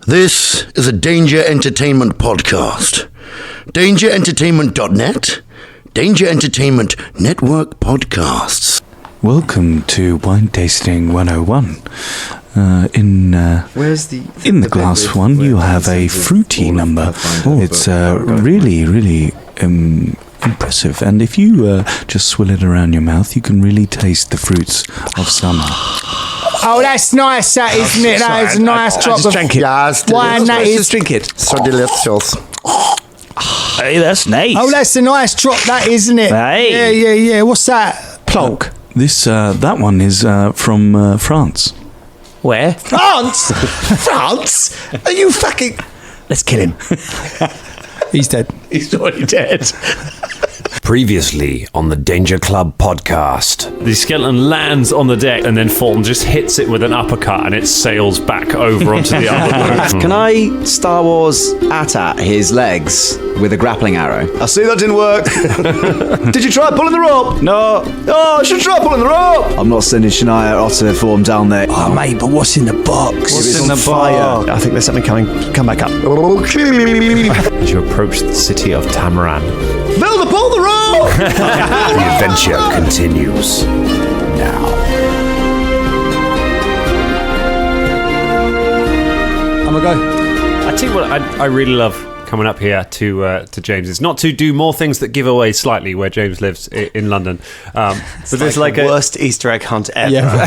This is a Danger Entertainment podcast. DangerEntertainment.net, Danger Entertainment Network Podcasts. Welcome to Wine Tasting 101. In the glass one, you have a fruity number. It's really impressive. And if you just swill it around your mouth, you can really taste the fruits of summer. Oh, that's nice, that, isn't it? That is a nice drop of wine. That is. Drink it. So delicious. Hey, that's nice. Oh, that's a nice drop, that, isn't it? Hey. Yeah. What's that? Plonk. That one is from France. Where? France? France? Are you fucking... Let's kill him. He's dead. He's already dead. Previously on the Danger Club podcast. The skeleton lands on the deck and then Fulton just hits it with an uppercut and it sails back over onto the other boat. Can I Star Wars at his legs with a grappling arrow? I see that didn't work. Did you try pulling the rope? No. Oh, I should try pulling the rope. I'm not sending Shania Otter form down there. Oh, mate, but what's in the box? What's in the fire? I think there's something coming. Come back up. As you approach the city of Tamran. Build pull the rope! The adventure continues now. I'm gonna go. I tell you what, I really love coming up here to James. It's not to do more things that give away slightly where James lives in London. But there's like the a worst Easter egg hunt ever. Yeah.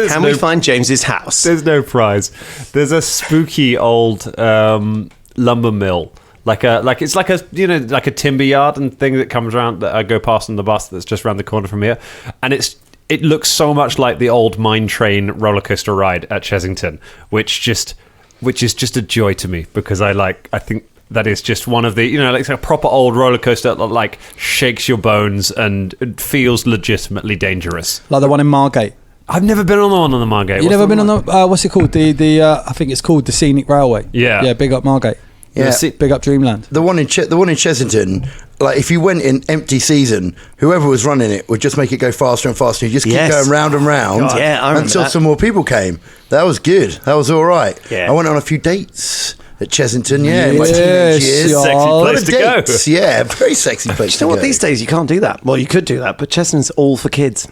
Can we find James's house? There's no prize. There's a spooky old lumber mill. It's like a timber yard and thing that comes around that I go past on the bus that's just around the corner from here, and it looks so much like the old mine train roller coaster ride at Chessington, which is just a joy to me because I think that is just one of the it's a proper old roller coaster that like shakes your bones and it feels legitimately dangerous. Like the one in Margate. I've never been on the one on the Margate. You've never been on the what's it called? The I think it's called the Scenic Railway. Yeah. Big up Margate. Yeah, big up Dreamland. The one in Chessington, like if you went in empty season, whoever was running it would just make it go faster and faster. You just keep going round and round until some more people came. That was good. That was all right. Yeah. I went on a few dates at Chessington, in my teenage years. Sexy place to go. Yeah, very sexy place to go. You know what? These days you can't do that. Well, you could do that, but Chessington's all for kids.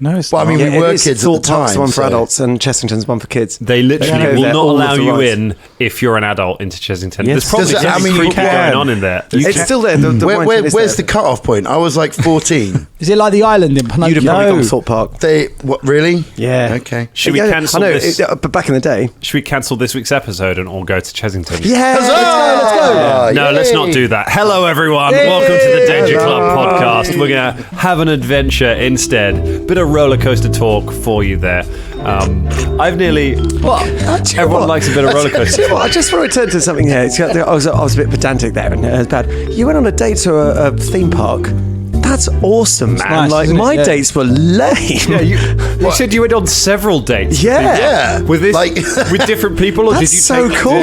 No, it's well, I mean, we were kids at the time. Thorpe Park's one for adults and Chessington's one for kids. They literally will not allow you in if you're an adult into Chessington. Yes. There's probably creep going on in there. It's still there. Where's the cut-off point? I was like 14. Is it like the island in Pinocchio? You'd have probably gone to Thorpe Park. What, really? Yeah. Okay. Should we cancel this? But back in the day. Should we cancel this week's episode and all go to Chessington? Yeah. Let's go. No, let's not do that. Hello, everyone. Welcome to the Danger Club podcast. We're going to have an adventure instead. Bit of roller coaster talk for you there. Everyone likes a bit of roller coaster. I just want to return to something here. I was a bit pedantic there, and it was bad. You went on a date to a theme park. That's awesome, man. Nice, my dates were lame. Yeah, you said you went on several dates. Yeah. With different people, or did you so take cool.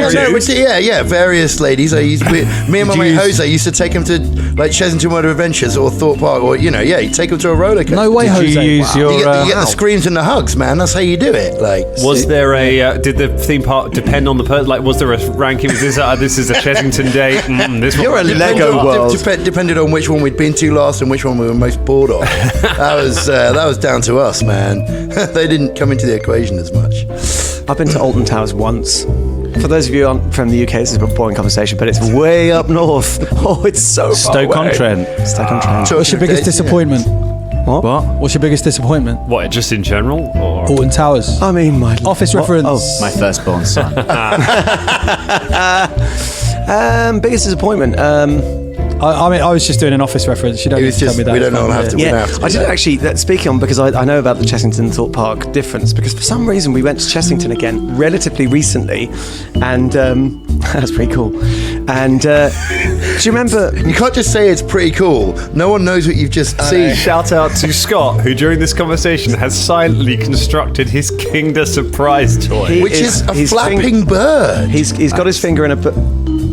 Various ladies. Me and my mate Jose used to take them to like Chessington World of Adventures or Thorpe Park, or you take them to a roller coaster. No way, Jose. You get the screams and the hugs, man. That's how you do it. Was there did the theme park depend on the person? Like, was there a ranking? Was this is a Chessington date? You're a Lego world. Depended on which one we'd been to last and which one we were most bored of. That was down to us, man. They didn't come into the equation as much. I've been to Alton Towers once. For those of you from the UK, this is a boring conversation, but it's way up north. Oh, it's so far Stoke-on-Trent. Stoke-on-Trent. What's your biggest disappointment? What? What's your biggest disappointment? What, just in general? Or? Alton Towers. I mean, my office reference. Oh, my firstborn son. Biggest disappointment. I was just doing an office reference. You don't need to tell me that. We don't have to. I didn't actually speak on because I know about the Chessington Thorpe Park difference because for some reason we went to Chessington again relatively recently, and that's pretty cool. And do you remember? You can't just say it's pretty cool. No one knows what you've just seen. Shout out to Scott, who during this conversation has silently constructed his Kinder Surprise toy. Which is a flapping bird. He's got his finger in a...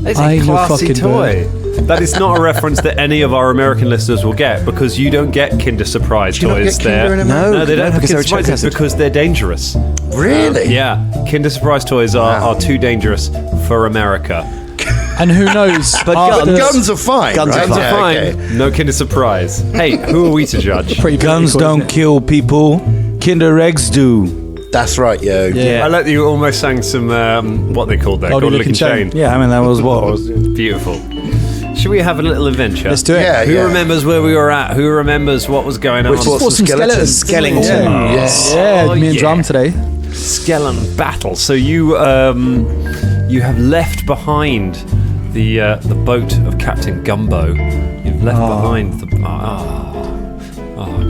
It's a classy toy. That is not a reference that any of our American listeners will get, because you don't get Kinder Surprise toys there. No, they don't have because Kinder Surprise because they're dangerous. Really? Yeah. Kinder Surprise toys are too dangerous for America. And who knows? But guns are fine. Guns right? are fine. Okay. No Kinder Surprise. Hey, who are we to judge? Guns don't kill people. Kinder eggs do. That's right, yo. Yeah. I like that you almost sang some, what they called that? Golden Looking Chain. Yeah, I mean, that was what was beautiful. Should we have a little adventure? Let's do it. Yeah, Who remembers where we were at? Who remembers what was going on? We fought some skeletons. Me and Drum today. Skeleton battle. So you have left behind the boat of Captain Gumbo. You've left behind the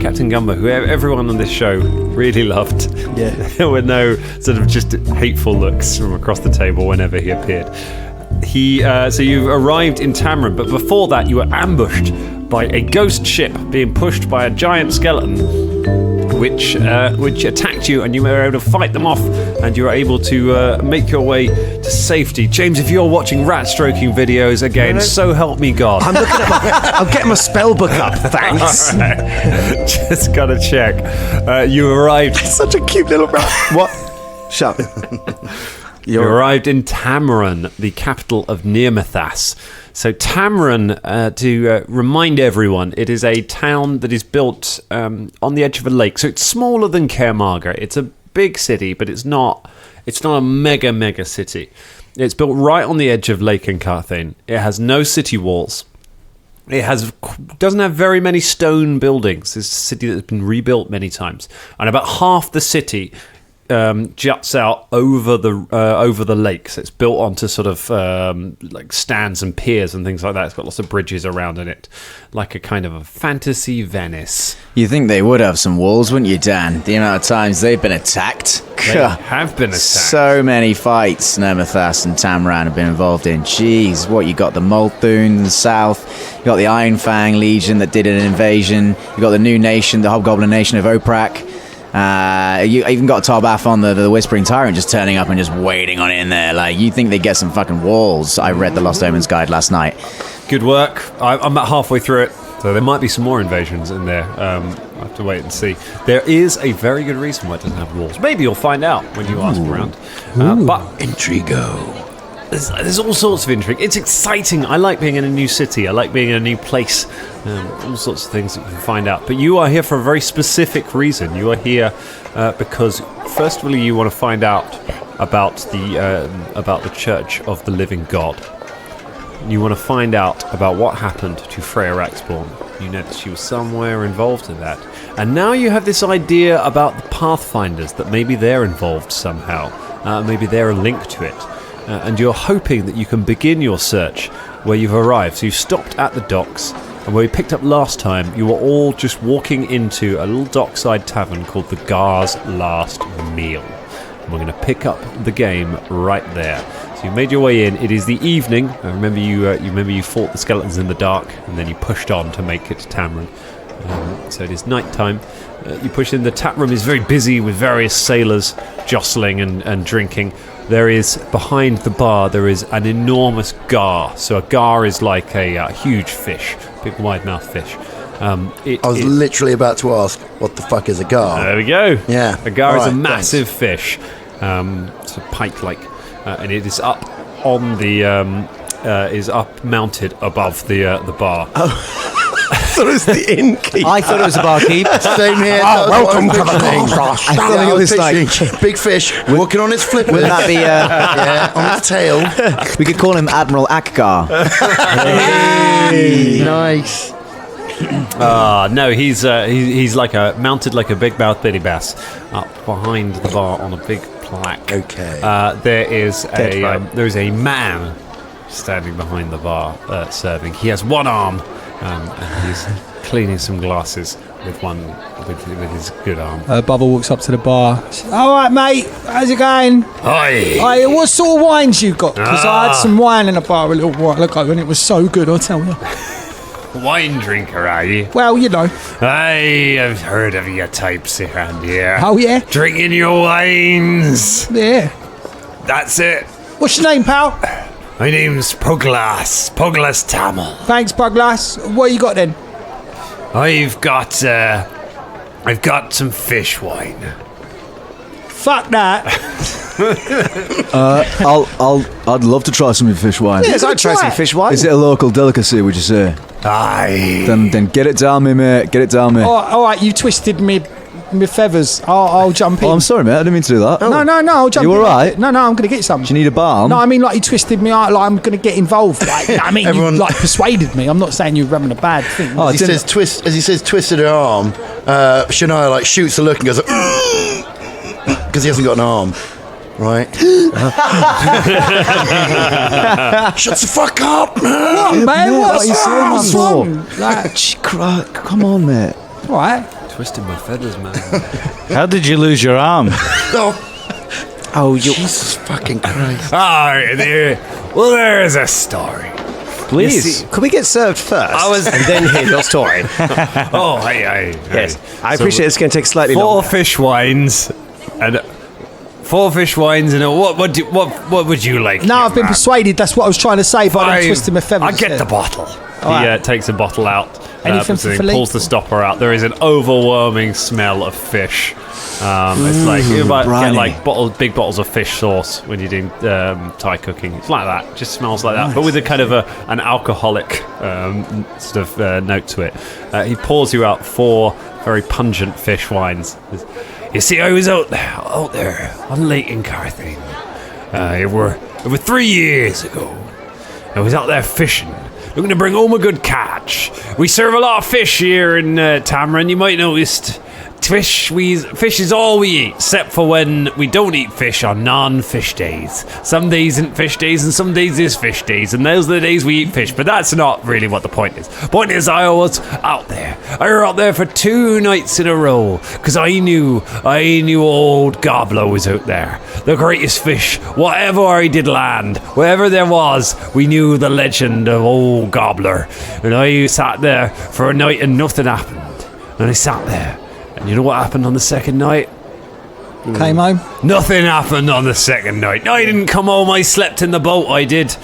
Captain Gumbo, who everyone on this show really loved. Yeah, there were no sort of just hateful looks from across the table whenever he appeared. So you've arrived in Tamran, but before that you were ambushed by a ghost ship being pushed by a giant skeleton, which attacked you, and you were able to fight them off, and you were able to make your way to safety. James, if you're watching rat stroking videos again, so help me God. I'm looking at I'm getting my spell book up, thanks. Right. Just gotta check. You arrived. Such a cute little rat. What? Shut up. You arrived in Tamran, the capital of Nearmathas. So Tamran, to remind everyone, it is a town that is built on the edge of a lake. So it's smaller than Kermarga. It's a big city, but it's not a mega city. It's built right on the edge of Lake Carthane. It has no city walls. It doesn't have very many stone buildings. It's a city that's been rebuilt many times. And about half the city juts out over the lake. So it's built onto sort of like stands and piers and things like that. It's got lots of bridges around in it, like a kind of a fantasy Venice. You think they would have some walls, wouldn't you, Dan? The amount of times they've been attacked. They have been attacked. So many fights Nearmathas and Tamran have been involved in. Jeez, what, you got the Multhoon in the south, you got the Iron Fang Legion that did an invasion, you got the new nation, the Hobgoblin Nation of Oprak. You even got Tarbathon, the Whispering Tyrant, just turning up and just waiting on it in there. Like, you think they get some fucking walls. I read the Lost Omens guide last night. Good work. I'm about halfway through it, so there might be some more invasions in there. I'll have to wait and see. There is a very good reason why it doesn't have walls. Maybe you'll find out when you ask around. But Intrigo. There's all sorts of intrigue. It's exciting. I like being in a new city. I like being in a new place. All sorts of things that you can find out. But you are here for a very specific reason. You are here because, first of all, you want to find out about the Church of the Living God. You want to find out about what happened to Freya Raxborn. You know that she was somewhere involved in that. And now you have this idea about the Pathfinders, that maybe they're involved somehow. Maybe they're a link to it. And you're hoping that you can begin your search where you've arrived. So you've stopped at the docks, and where we picked up last time, you were all just walking into a little dockside tavern called the Gar's Last Meal. And we're going to pick up the game right there. So you made your way in. It is the evening. I remember you fought the skeletons in the dark, and then you pushed on to make it to Tamran. So it is night time. You push in. The tap room is very busy with various sailors jostling and drinking. There is, behind the bar, there is an enormous gar. So a gar is like a huge fish, big wide-mouthed fish. I was literally about to ask, what the fuck is a gar? There we go. Yeah. A gar is a massive fish. It's a pike-like. And it is up on the... is up mounted above the bar. Oh. I thought it was the innkeep. I thought it was a barkeep. Same here. Welcome to the thing. I thought it was like big fish walking on its flippers. Wouldn't that be on its tail? we could call him Admiral Akgar. Hey. Nice. No, he's like mounted like a big mouth Billy Bass up behind the bar on a big plaque. Okay. There is a man standing behind the bar serving. He has one arm and he's cleaning some glasses with his good arm. Bubba walks up to the bar. All right, mate. How's it going? Hi. Hey, what sort of wines you got? Because I had some wine in the bar a little while ago, and it was so good. I'll tell you. Wine drinker, are you? Well, you know. I've heard of your types around here. Oh yeah. Drinking your wines. Yeah. That's it. What's your name, pal? My name's Puglas Tamil. Thanks, Puglas. What you got then? I've got some fish wine. Fuck that. I'd love to try some of your fish wine. Yes, I'd try some fish wine. Is it a local delicacy, would you say? Aye. Then get it down me, mate. Get it down me. All right, you twisted me feathers. I'll jump in. Oh, I'm sorry, mate. I didn't mean to do that. No, I'll jump in. You all right? No, I'm going to get some. Do you need a balm? No, I mean, like, you twisted me out, like, I'm going to get involved. Like, I mean, you, like, persuaded me. I'm not saying you're having a bad thing. As he says twisted her arm, Shania, like, shoots a look and goes, because he hasn't got an arm. Right? Shut the fuck up, man! What, man? What's wrong? Like, come on, mate. All right. Twisting my feathers, man. How did you lose your arm? Jesus fucking Christ. Well, there's a story. Please. Could we get served first? And then hear your story. Yes. I appreciate it's going to take slightly longer. 4 fish wines and what would you like? No, I've been persuaded. That's what I was trying to say, but I'm twisting my feathers. I'll get the bottle. He takes a bottle out. Anything for Philippe? Pulls the stopper out. There is an overwhelming smell of fish. It's like you might get like big bottles of fish sauce when you're doing Thai cooking. It's like that. It just smells like that, but with a kind of an alcoholic sort of note to it. He pours you out 4 very pungent fish wines. You see, I was out there on Lake Incarthane. It were 3 years ago. I was out there fishing, looking to bring home a good catch. We serve a lot of fish here in Tamran. You might notice fish is all we eat, except for when we don't eat fish on non-fish days. Some days isn't fish days, and some days is fish days, and those are the days we eat fish. But that's not really what the point is. Point is, I was out there. I were out there for 2 nights in a row, because I knew old Gobbler was out there. The greatest fish, whatever I did land, wherever there was, we knew the legend of old Gobbler. And I sat there for a night and nothing happened. And I sat there. And you know what happened on the second night? Came home? Nothing happened on the second night. I didn't come home. I slept in the boat. I did.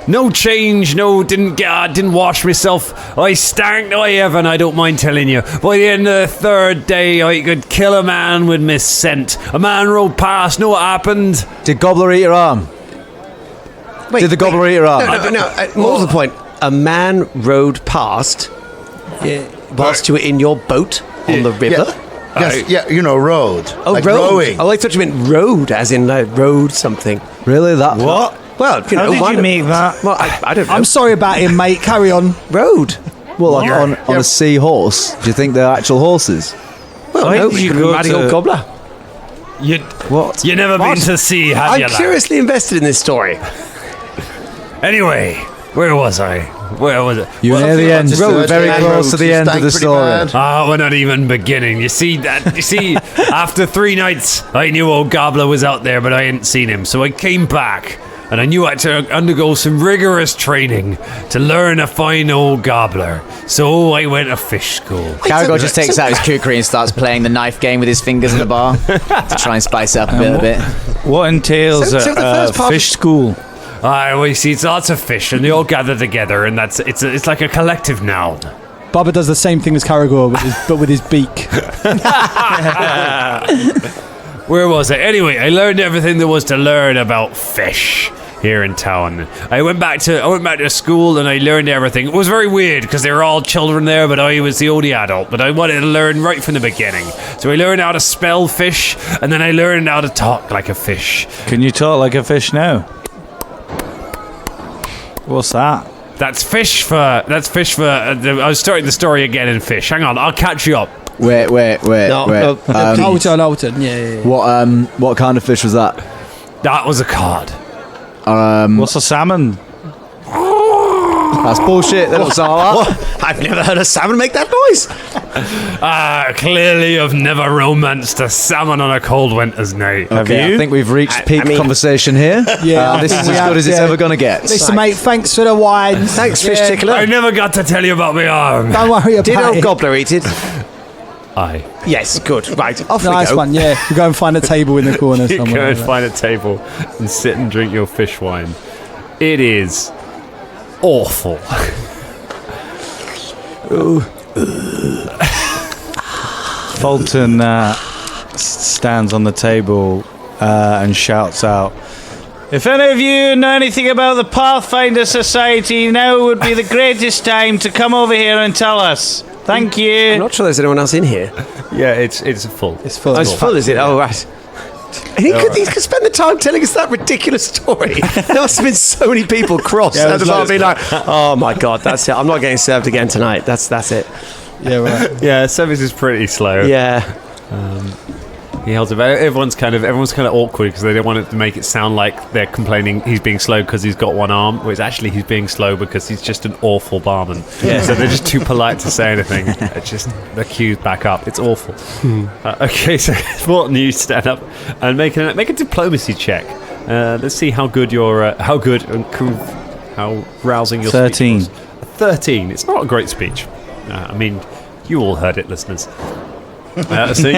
No change. Didn't wash myself. I stank. I don't mind telling you. By the end of the 3rd day, I could kill a man with my scent. A man rode past. Know what happened? Did Gobbler eat your arm? Did the Gobbler eat your arm? No. What was the point? A man rode past whilst you were in your boat on the river? Road. Oh, like road. rowing. Oh, I thought you meant road, as in rode something. Really? That? What? Well, How did you make that? Well, I don't know. I'm sorry about him, mate. Carry on. Road. Well, like on a sea horse. Do you think they're actual horses? Well, Why no, did you you go go to- old gobbler. What? You never been to sea, have you, I'm lad? curiously invested in this story. Anyway, where was I? Where was it? You're near the end. Very close to the end of the story. We're not even beginning. You see, after 3 nights, I knew old Gobbler was out there, but I hadn't seen him. So I came back, and I knew I had to undergo some rigorous training to learn to find old Gobbler. So I went to fish school. Caragor just takes out his kukri and starts playing the knife game with his fingers in the bar to try and spice it up a bit. What entails fish school? Well, you see, it's lots of fish, and they all gather together, and it's like a collective noun. Bubba does the same thing as Caragor, but with his beak. Where was I? Anyway, I learned everything there was to learn about fish here in town. I went back to school and I learned everything. It was very weird because they were all children there, but I was the only adult. But I wanted to learn right from the beginning. So I learned how to spell fish, and then I learned how to talk like a fish. Can you talk like a fish now? What's that? That's fish for. I was starting the story again in fish. Hang on, I'll catch you up. Wait. Alton. Yeah. What kind of fish was that? That was a cod. What's a salmon? That's bullshit. That looks all that. I've never heard a salmon make that noise. Clearly you've never romanced a salmon on a cold winter's night. Have you? I think we've reached peak conversation here. Yeah, this is as good as it's ever going to get. Listen, mate, thanks for the wine. Thanks, Fish Tickler. I never got to tell you about my arm. Don't worry about it. Did old Gobbler eat it? Aye. Yes, good. Right, off we Nice go. one, yeah. You go and find a table in the corner You somewhere. go and find a table and sit and drink your fish wine. It is awful. Fulton stands on the table and shouts out, "If any of you know anything about the Pathfinder Society, now would be the greatest time to come over here and tell us. Thank you." I'm not sure there's anyone else in here. Yeah, it's full. It's full. Oh, it's full, is it? Oh, right. And he could spend the time telling us that ridiculous story. There must have been so many people cross at the bar being like, oh my God, that's it. I'm not getting served again tonight. That's it. Yeah, right. Yeah, service is pretty slow. Yeah. He holds about it. Everyone's kind of awkward because they don't want it to make it sound like they're complaining he's being slow because he's got one arm, whereas actually he's being slow because he's just an awful barman. Yeah. So they're just too polite to say anything. It's just the queue's back up. It's awful. Okay, so Morton, you stand up and make a diplomacy check. Let's see how good how rousing your 13. speech was. 13. It's not a great speech. I mean, you all heard it, listeners. So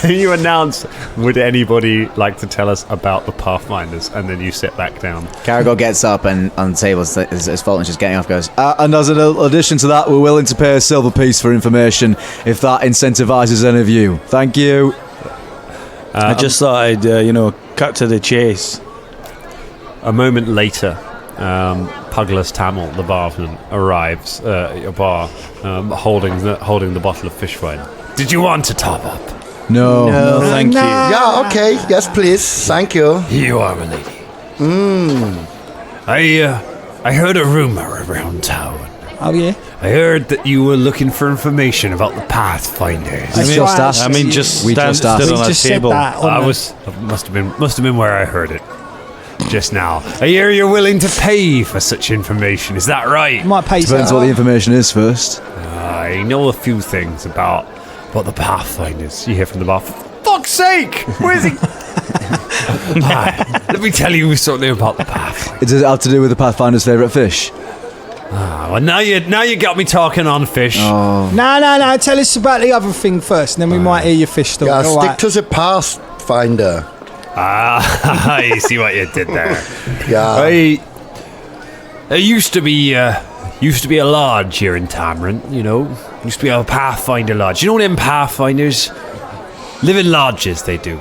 you announce, would anybody like to tell us about the Pathfinders? And then you sit back down. Caragor gets up and on the table as Fulton's just getting off goes, And as an addition to that, we're willing to pay a silver piece for information if that incentivises any of you. Thank you. I just thought I'd, cut to the chase. A moment later, Puglas Tamil, the barman, arrives at your bar, holding the bottle of fish wine. Did you want to top up? No, thank you. Yeah, okay. Yes, please. Thank you. Here you are, my lady. I heard a rumour around town. Oh, yeah? I heard that you were looking for information about the Pathfinders. That's just right. asked. I mean, just We stand just asked. stood on We a just said table. that on Must have been where I heard it. Just now. I hear you're willing to pay for such information. Is that right? Might pay Depends what the information is first. I know a few things about the Pathfinders. You hear from the bar. For fuck's sake! Where is he? Let me tell you something about the Pathfinders. Does it have to do with the Pathfinder's favourite fish? Well, now you got me talking on fish. No. Tell us about the other thing first, and then we might hear your fish story. Yeah, All stick right. to the Pathfinder. I see what you did there. Yeah. There used to be a lodge here in Tamran, Used to be a Pathfinder lodge. You know them Pathfinders? Live in lodges, they do.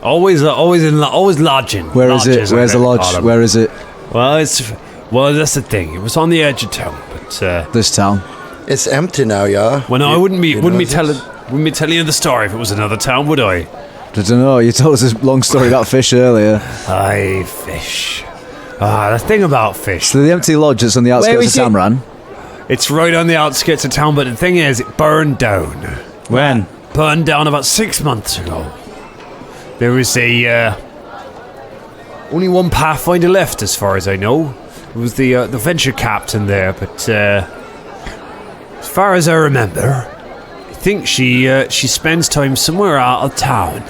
Always lodging. Where is it? Where's the lodge? Where is it? Well, that's the thing. It was on the edge of town, but This town. It's empty now, yeah. well, no, I wouldn't be telling you the story if it was another town, would I? I don't know. You told us this long story about fish earlier. Aye, fish. The thing about fish. So the empty lodge that's on the outskirts of Tamran. It's right on the outskirts of town, but the thing is, it burned down. When? Burned down about 6 months ago. There was only one Pathfinder left, as far as I know. It was the venture captain there, but as far as I remember, I think she spends time somewhere out of town.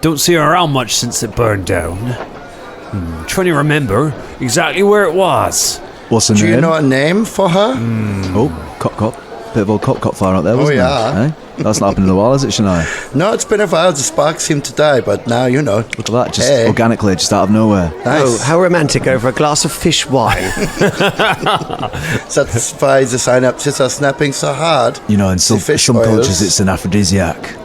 Don't see her around much since it burned down. Trying to remember exactly where it was. What's her Do name? you know a name for her? Oh, cop. Bit of old cop fire out there, wasn't yeah. it? That's not happened in a while, is it, Shania? No, it's been a while. The sparks seem to die, but now you know. Look at that, just organically, just out of nowhere. Nice. Oh, how romantic over a glass of fish wine. That's why the synapses are snapping so hard. You know, in some fish cultures, oils. it's an aphrodisiac.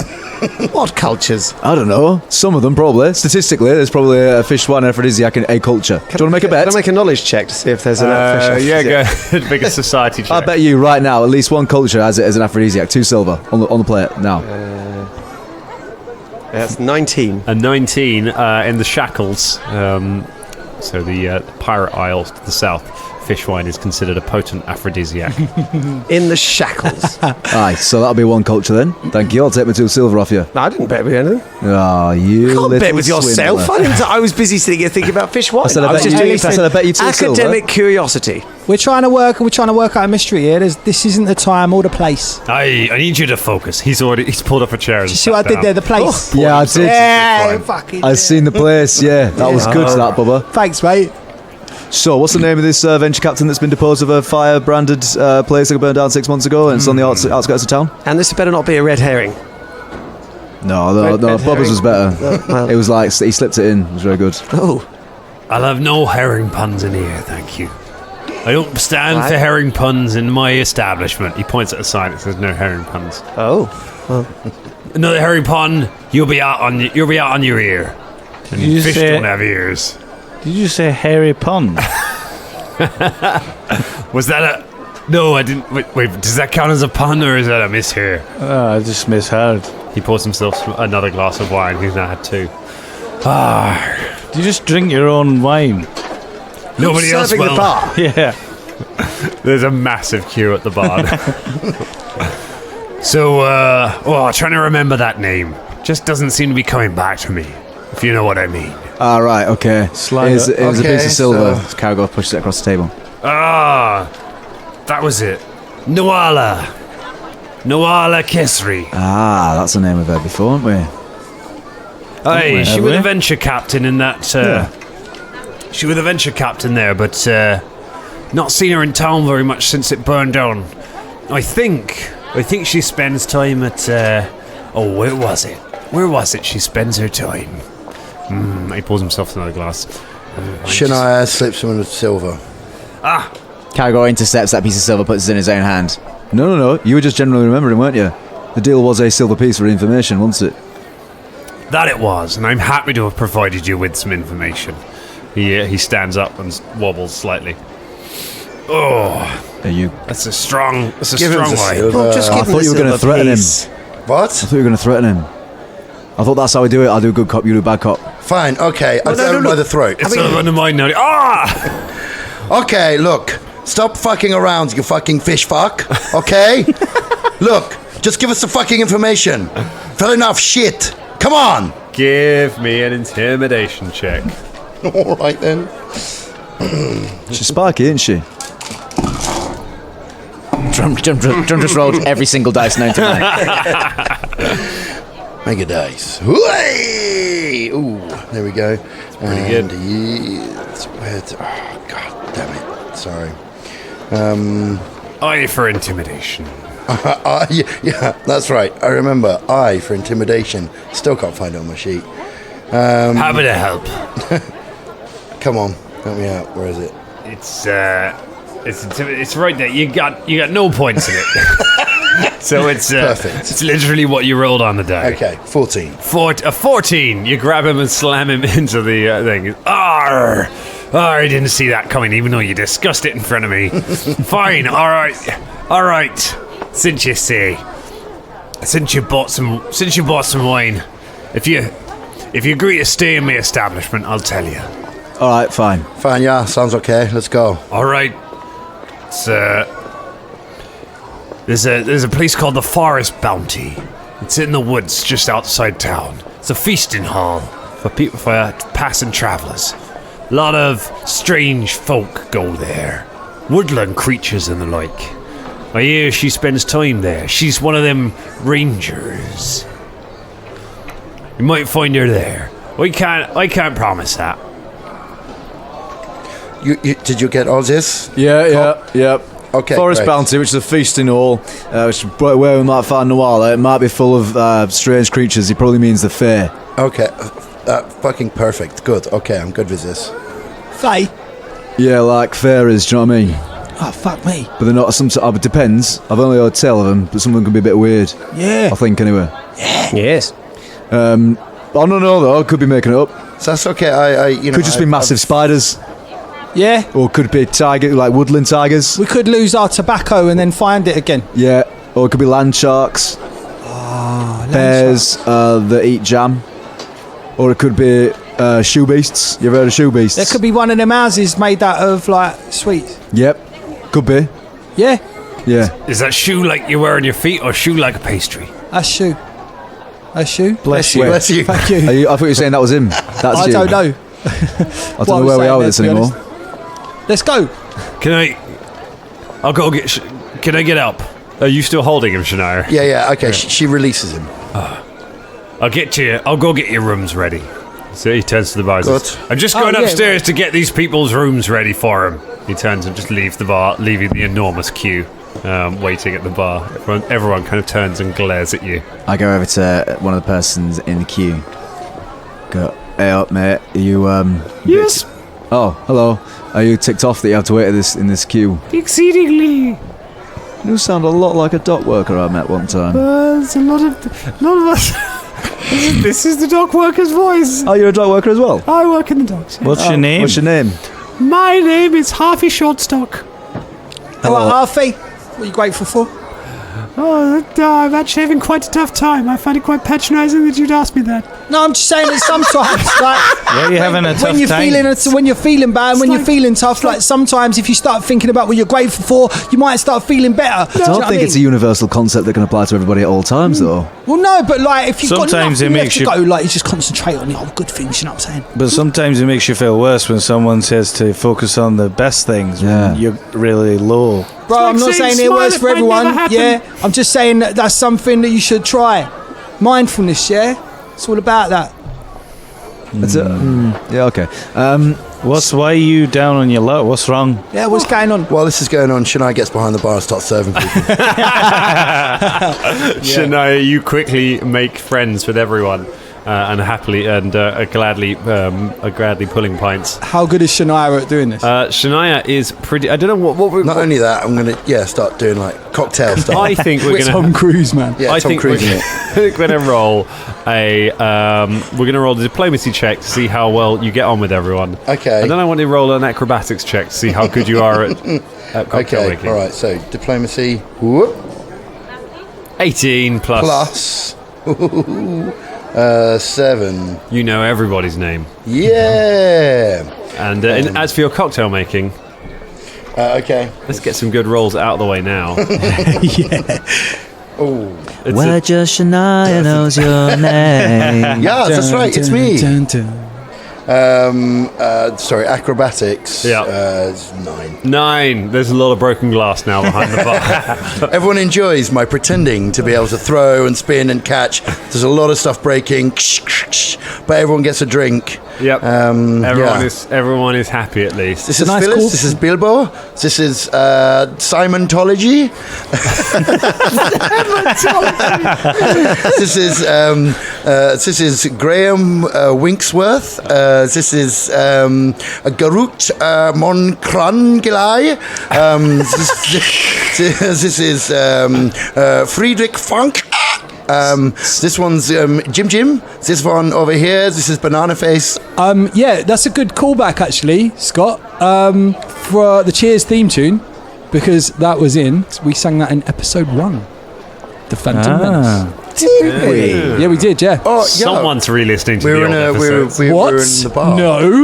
What cultures? I don't know. Some of them, probably. Statistically, there's probably a fish wine aphrodisiac in a culture. Do you want to make a bet? Can I make a knowledge check to see if there's enough fish? Yeah, go. Make a society check. I bet you right now, at least one culture has it as an aphrodisiac. 2 silver on the plate now. That's 19. A 19 in the Shackles, so the Pirate Isles to the south. Fish wine is considered a potent aphrodisiac. In the shackles. Aye, so that'll be one culture then. Thank you. I'll take my 2 silver off you. No, I didn't bet with anything. Oh, you can't little bet with yourself. swindler. I was busy thinking about fish wine. I said I bet you 2 silver. Academic curiosity. We're trying to work out a mystery here. This isn't the time or the place. I need you to focus. He's pulled up a chair. Did you see what I did there? The place. Yeah, I did. Yeah, fucking. I've seen the place. Yeah, that was good. That Bubba. Thanks, mate. So, what's the name of this venture captain that's been deposed of a fire-branded place that burned down 6 months ago, and it's on the outskirts of town? And this better not be a red herring. No, Bubba's was better. It was like he slipped it in. It was very good. Oh, I'll have no herring puns in here, thank you. I don't stand for herring puns in my establishment. He points at a sign that says no herring puns. Oh, well. Another herring pun, you'll be out on your ear. And fish don't have ears. Did you say hairy pun? Was that a... No, I didn't... Wait, does that count as a pun or is that a mishear? I just misheard. He pours himself another glass of wine. He's now had 2. Do you just drink your own wine? Nobody else will. The bar. Yeah. There's a massive queue at the bar. So, trying to remember that name. Just doesn't seem to be coming back to me, if you know what I mean. Right, okay. It was a piece of silver. So Cargo pushed it across the table. That was it. Nuala Kesri. That's the name we've heard before, haven't we? Aye, she was a venture captain in that... She was a venture captain there, but not seen her in town very much since it burned down. I think she spends time at... where was it? Where was it she spends her time? He pours himself another glass. Shania slips him a silver. Cargo intercepts that piece of silver, puts it in his own hand. No. You were just generally remembering, weren't you? The deal was a silver piece for information, wasn't it? That it was, and I'm happy to have provided you with some information. He stands up and wobbles slightly. Are you? That's a strong wine. I thought you were going to threaten him. What? I thought you were going to threaten him. I thought that's how we do it. I'll do good cop, you do bad cop. Fine, okay. I'll grab him by the throat. It's sort of under my note. Okay, look. Stop fucking around, you fucking fish fuck. Okay? Look, just give us the fucking information. Fill enough shit. Come on. Give me an intimidation check. All right then. She's sparky, isn't she? Drum just rolled every single dice known to man. Make a dice. Ooh, there we go. Pretty good. Oh, God damn it. Sorry. I for intimidation. Yeah, that's right. I remember. I for intimidation. Still can't find it on my sheet. Happy to help. Come on, help me out. Where is it? It's right there. You got no points in it. So it's perfect. It's literally what you rolled on the die. Okay, 14. 14. You grab him and slam him into the thing. I didn't see that coming, even though you discussed it in front of me. Fine. All right. Since you bought some wine, if you agree to stay in my establishment, I'll tell you. All right, fine. Fine, yeah, sounds okay. Let's go. All right. It's there's a place called the Forest Bounty. It's in the woods just outside town. It's a feasting hall for passing travelers. A lot of strange folk go there. Woodland creatures and the like. I hear she spends time there. She's one of them rangers. You might find her there. I can't promise that. Did you get all this? Yeah. Okay. Forest great. Bounty, which is a feasting hall, which where we might find Nuala. It might be full of strange creatures. He probably means the fae. Okay. Fucking perfect. Good. Okay, I'm good with this. Faye? Yeah, like fairies, do you know what I mean? Oh, fuck me. But they're not it depends. I've only heard tell of them, but some of them can be a bit weird. Yeah. I think, anyway. Yeah. Yes. I don't know, though. I could be making it up. So that's okay. Could just be massive spiders. Yeah. Or could be tiger, like woodland tigers. We could lose our tobacco and then find it again. Yeah. Or it could be land sharks. Oh, Bears that eat jam. Or it could be Shoe beasts. You ever heard of shoe beasts? There could be one of them houses made out of like sweets. Yep. Could be. Yeah. Yeah. Is that shoe like you wear on your feet or shoe like a pastry? A shoe. A shoe. Bless you. Bless you. Thank you. I thought you were saying that was him. That's I you. don't know. I don't know where we are with this anymore. Let's go. I'll go get... Can I get up? Are you still holding him, Shania? Yeah. Okay, she releases him. I'll go get your rooms ready. So he turns to the bar and says, I'm just going upstairs to get these people's rooms ready for him. He turns and just leaves the bar, leaving the enormous queue waiting at the bar. Everyone kind of turns and glares at you. I go over to one of the persons in the queue. Go, hey up, mate. Are you, Yes. Oh, hello. Are you ticked off that you have to wait in this queue? Exceedingly. You sound a lot like a dock worker I met one time. There's a lot of us. This is the dock worker's voice. Oh, you're a dock worker as well? I work in the docks. What's your name? What's your name? My name is Harvey Shortstock. Hello, Harvey. What are you grateful for? I'm actually having quite a tough time. I find it quite patronising that you'd ask me that. No, I'm just saying that sometimes, like, Yeah, you're having a tough when you're time. when you're feeling bad, when you're feeling tough, like sometimes if you start thinking about what you're grateful for, you might start feeling better. I don't think it's a universal concept that can apply to everybody at all times, though. Well, no, but like if you've Sometimes got it nothing makes left to you- go, like you just concentrate on the whole good things. You know what I'm saying? But sometimes it makes you feel worse when someone says to focus on the best things when you're really low. Bro, I'm not saying it works for everyone. Yeah, I'm just saying that that's something that you should try. Mindfulness, yeah? It's all about that. That's it. Yeah, okay. Why are you down on your luck? What's wrong? Yeah, what's going on? While this is going on, Shania gets behind the bar and starts serving people. Shania, you quickly make friends with everyone. And happily and gladly pulling pints. How good is Shania at doing this? Shania is pretty. I don't know what we're. Not only that, I'm gonna start doing like cocktail stuff. I think we're It's gonna. Tom Cruise, man. Yeah, Tom Cruise in it. We're gonna roll a. We're gonna roll a diplomacy check to see how well you get on with everyone. Okay. And then I want to roll an acrobatics check to see how good you are at cocktail making. All right. So diplomacy. Whoop, 18 plus. 7. You know everybody's name. Yeah. And as for your cocktail making, okay. let's get some good rolls out of the way now. Oh. Where just Shania knows your name. Yeah, that's right. It's me. Sorry, acrobatics. Yeah. It's 9. 9. There's a lot of broken glass now behind the bar. Everyone enjoys my pretending to be able to throw and spin and catch. There's a lot of stuff breaking, but everyone gets a drink. Yep. Everyone is happy at least. This is Phyllis. Cool. This is Bilbo. This is Simontology. This is Graham Winksworth. This is Garut Moncrangilai. This is Friedrich Funk. This one's Jim. This one over here. This is Banana Face. Yeah, that's a good callback actually, Scott. For the Cheers theme tune, because that was we sang that in episode 1, The Phantom Menace. Did we? Yeah, we did. Yeah. Oh, yeah. Someone's re-listening to the old episodes. We were in the bar. No.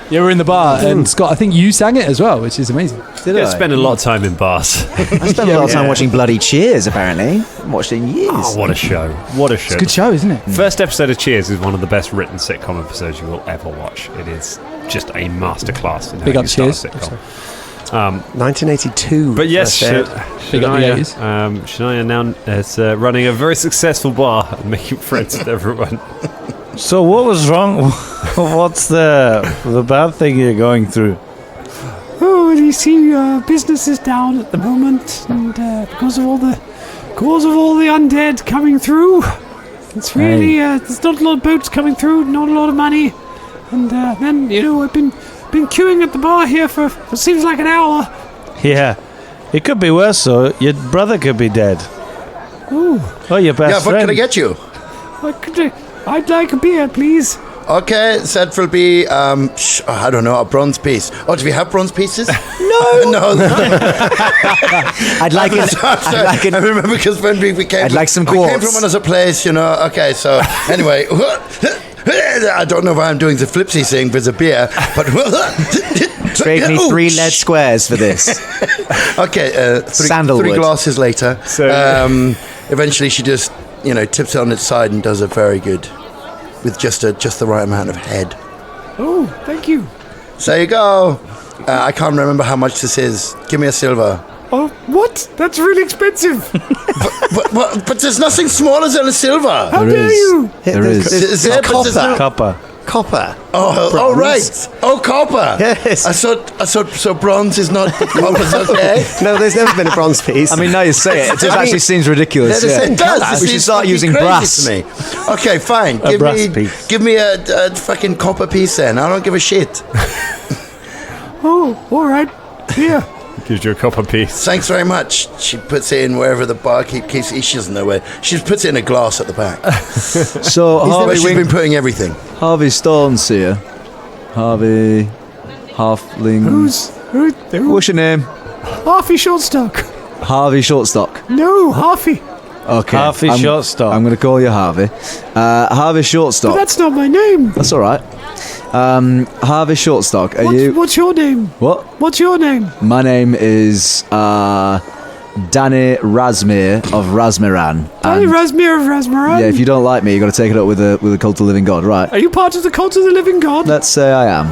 Yeah, we're in the bar, and Scott, I think you sang it as well, which is amazing. I spend a lot of time in bars. I spent a lot of time watching bloody Cheers, apparently. I haven't watched it in years. Oh, what a show. What a show. It's a good show, isn't it? First episode of Cheers is one of the best written sitcom episodes you will ever watch. It is just a masterclass in how Big up you start Cheers. a sitcom. 1982. But yes, Big up the 80s. Shania now is running a very successful bar and making friends with everyone. So what was wrong? What's the bad thing you're going through? Oh, you see, business is down at the moment, and because of all the undead coming through, it's really there's not a lot of boats coming through, not a lot of money, and then I've been queuing at the bar here for what seems like an hour. Yeah, it could be worse. So your brother could be dead. Oh, your best Yeah, what friend. can I get you? I'd like a beer, please. Okay, that will be, I don't know, a bronze piece. Oh, do we have bronze pieces? No. I'd like it. I remember because when we came, I'd like some we came quartz. from another place, Okay, so anyway, I don't know why I'm doing the flipsy thing with the beer, but Trade me 3 lead squares for this. Okay, three glasses later. So, eventually she just, tips it on its side and does it very good with just the right amount of head. Oh, thank you. So there you go. I can't remember how much this is. Give me a silver. Oh, what? That's really expensive. but there's nothing smaller than a silver. How dare you? There is. Is there Copper. Copper. Oh, right. Oh, copper. Yes. I thought so bronze is not copper's okay. No, there's never been a bronze piece. I mean, now you say it, it just actually seems ridiculous. It does. We should start using brass. To me. Okay, fine. Give me a fucking copper piece then. I don't give a shit. Oh, all right. Here. Gives you a copper piece. Thanks very much. She puts it in wherever the barkeep keeps it. She doesn't know where. She just puts it in a glass at the back. So Harvey, she's been putting everything. Harvey Stone's here. Harvey Halfling. Who? What's your name? Harvey Shortstock. Harvey Shortstock. No, Harvey. Okay. Harvey Shortstock. I'm going to call you Harvey. Harvey Shortstock. But that's not my name. That's all right. Harvey Shortstock. What's your name? What? What's your name? My name is Danny Razmir of Razmiran. Danny Razmir of Razmiran? Yeah, if you don't like me, you got to take it up with the Cult of the Living God, right? Are you part of the Cult of the Living God? Let's say I am.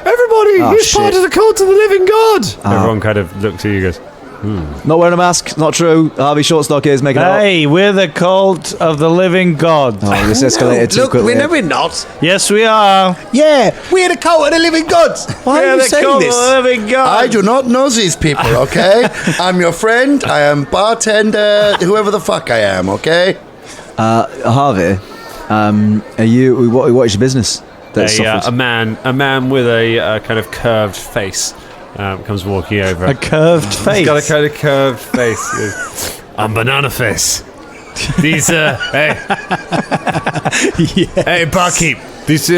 Everybody, he's part of the Cult of the Living God. Everyone kind of looks at you and goes, Not wearing a mask, not true. Harvey Shortstock is making it up. Hey, we're the Cult of the Living God. Oh, this escalated too quickly. We're not. Yes, we are. Yeah, we're the Cult of the Living God. Why are you saying Cult this? of the Living God. I do not know these people, okay? I'm your friend. I am bartender, whoever the fuck I am, okay? Harvey, are you? What is your business? a man with a kind of curved face comes walking over. A curved face. He's got a kind of curved face. He goes, I'm Banana Face. These hey, hey, barkeep. These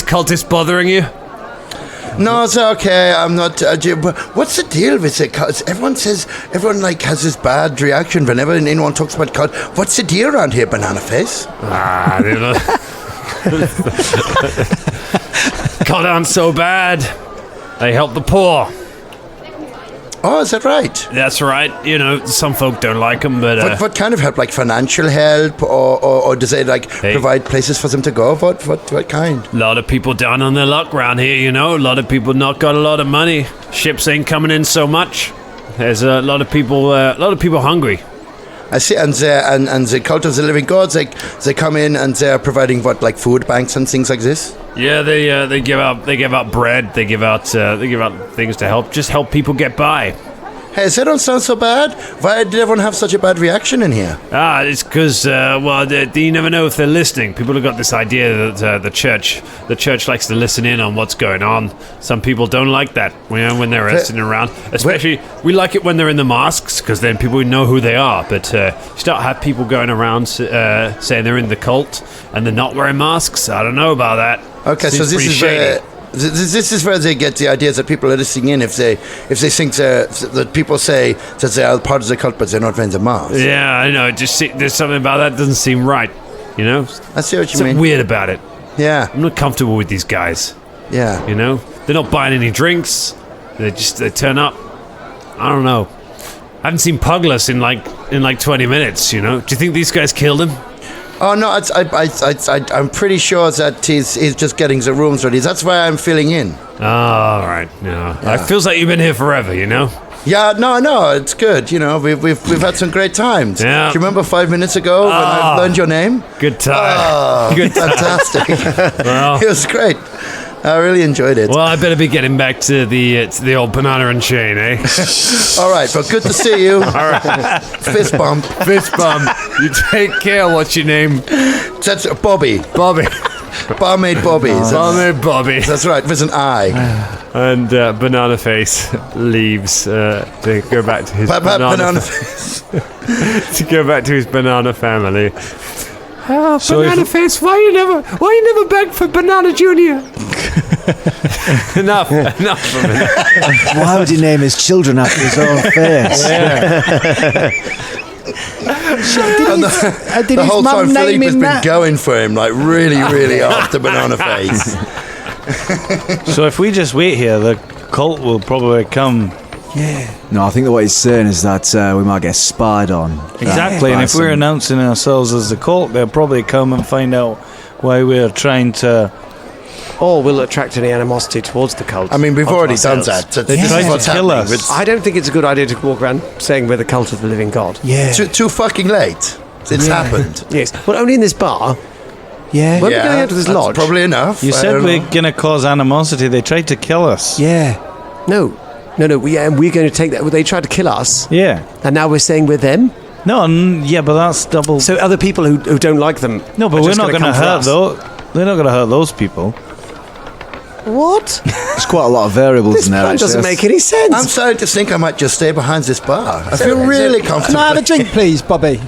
cultists bothering you? No, it's okay. I'm not. What's the deal with it? 'Cause everyone has this bad reaction whenever anyone talks about cult. What's the deal around here, Banana Face? I don't know. Cult aren't so bad. They help the poor. Oh, is that right? That's right. Some folk don't like them, but what kind of help? Like financial help, or does it provide places for them to go? What kind? A lot of people down on their luck around here. A lot of people not got a lot of money. Ships ain't coming in so much. There's a lot of people hungry. I see, and the Cult of the Living Gods, they come in and they're providing food banks and things like this. Yeah, they give out bread. They give out things to help people get by. Hey, that don't sound so bad. Why did everyone have such a bad reaction in here? It's because you never know if they're listening. People have got this idea that the church likes to listen in on what's going on. Some people don't like that when they're sitting around. Especially, we like it when they're in the masks because then people know who they are. But you start have people going around saying they're in the cult and they're not wearing masks. I don't know about that. Okay, so this is shady. This is where they get the ideas that people are listening in if they think that people say that they are part of the cult but they're not wearing the mask. Yeah, I know. There's something about that doesn't seem right. I see what you mean. Something weird about it. Yeah, I'm not comfortable with these guys. Yeah, they're not buying any drinks. They turn up. I don't know. I haven't seen Puglas in like 20 minutes. Do you think these guys killed him? Oh no, I'm pretty sure that he's just getting the rooms ready. That's why I'm filling in. Oh, all right. Yeah. It feels like you've been here forever, Yeah, no, it's good. We've had some great times. Yeah. Do you remember 5 minutes ago when I learned your name? Good time. Oh, good time. Fantastic. Well, it was great. I really enjoyed it. Well, I better be getting back to the old banana and chain, eh? All right, but good to see you. All right. Fist bump. Fist bump. You take care. What's your name? That's Bobby. Barmaid Bobby. Barmaid Bobby. That's right, with an I. And Banana Face leaves to go back to his banana face. To go back to his banana family. Oh, so Banana Face, why you never begged for Banana Junior? enough of it. Why would he name his children after his own face? The whole time Philippe has been going for him, like really, really after Banana Face. So if we just wait here, the cult will probably come. Yeah. No, I think that what he's saying is that we might get spied on. Exactly, and if we're announcing ourselves as the cult, they'll probably come and find out why we're trying to... Or we'll attract any animosity towards the cult. I mean, we've already done that. They tried to kill us. I don't think it's a good idea to walk around saying we're the cult of the living God. Yeah. Too fucking late. It's happened. Yes. Well, only in this bar. Yeah. When are we going out to this lodge? Probably enough. You said we're going to cause animosity. They tried to kill us. Yeah. No. We're going to take that. They tried to kill us. Yeah. And now we're saying we're them? No, yeah, but that's double... So other people who don't like them... No, but we're not going to hurt those... We're not going to hurt those people. What? There's quite a lot of variables in there. This doesn't make any sense. I'm starting to think I might just stay behind this bar. I feel really comfortable. Can I have a drink, please, Bobby?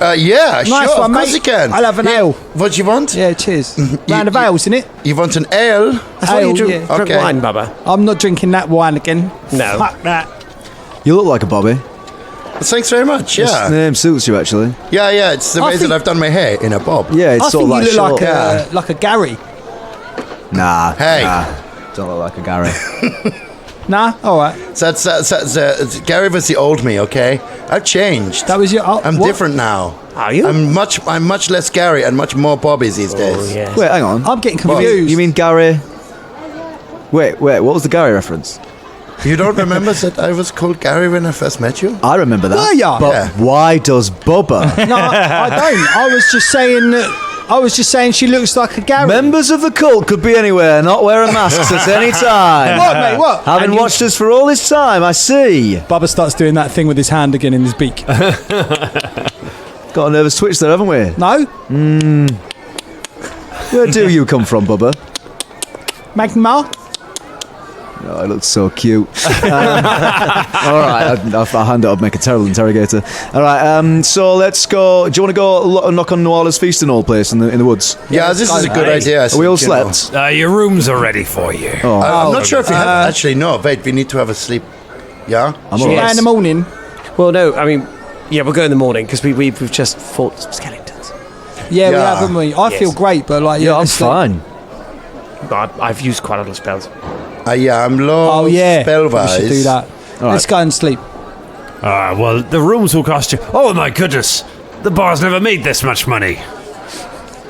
Yeah, Nice sure, one, of course mate. you can. I'll have an ale. What do you want? Yeah, cheers. Round of ales, innit? You want an ale? I thought you drink wine, Bubba. I'm not drinking that wine again. No. Fuck that. You look like a Bobby. Thanks very much, This yeah. name suits you, actually. Yeah, it's the way that I've done my hair in a bob. Yeah, it's I sort think of like you look short. like a Gary. Nah. Hey. Nah. Don't look like a Gary. Nah, all right. So that's Gary was the old me, okay? I've changed. That was your... I'm different now. Are you? I'm much less Gary and much more Bobby these days. Yeah. Wait, hang on. I'm getting confused. You mean Gary... Wait, what was the Gary reference? You don't remember that I was called Gary when I first met you? I remember that. Were ya? But Yeah. why does Bubba? No, I don't. I was just saying she looks like a Gary. Members of the cult could be anywhere, not wearing masks at any time. What, mate, what? Having watched us for all this time, I see. Bubba starts doing that thing with his hand again in his beak. Got a nervous twitch there, haven't we? No? Where do you come from, Bubba? Magma? Oh, it looks so cute. All right, I'll hand it up, make a terrible interrogator. All right, so let's go. Do you want to go knock on Noala's feasting hall place in the woods? Yeah, this is a good idea. Are we all slept? Your rooms are ready for you. I'm not sure if you have... Actually, no. Wait, we need to have a sleep. Yeah? I'm Yeah, all right. in the morning. Well, no, I mean, yeah, we'll go in the morning because we've just fought some skeletons. Yeah, we Yeah. have, haven't we? I feel great, but like... Yeah, I'm let's sleep. fine. I've used quite a lot of spells. Yeah, I'm low Oh, yeah. spell-wise. We should do that. Let's go and sleep. Well, the rooms will cost you... Oh, my goodness. The bar's never made this much money.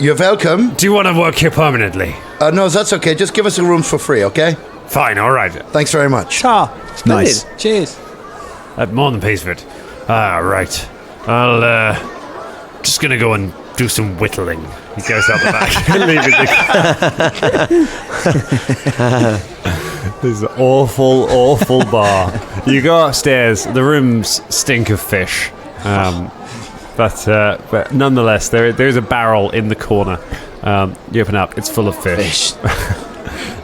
You're welcome. Do you want to work here permanently? No, that's okay. Just give us the rooms for free, okay? Fine, all right. Thanks very much. Ta. Nice. Cheers. That more than pays for it. Right. I'll, just gonna go and do some whittling. He goes out the back. This is an awful bar. You go upstairs, the rooms stink of fish. But nonetheless, there's a barrel in the corner. You open up, it's full of fish.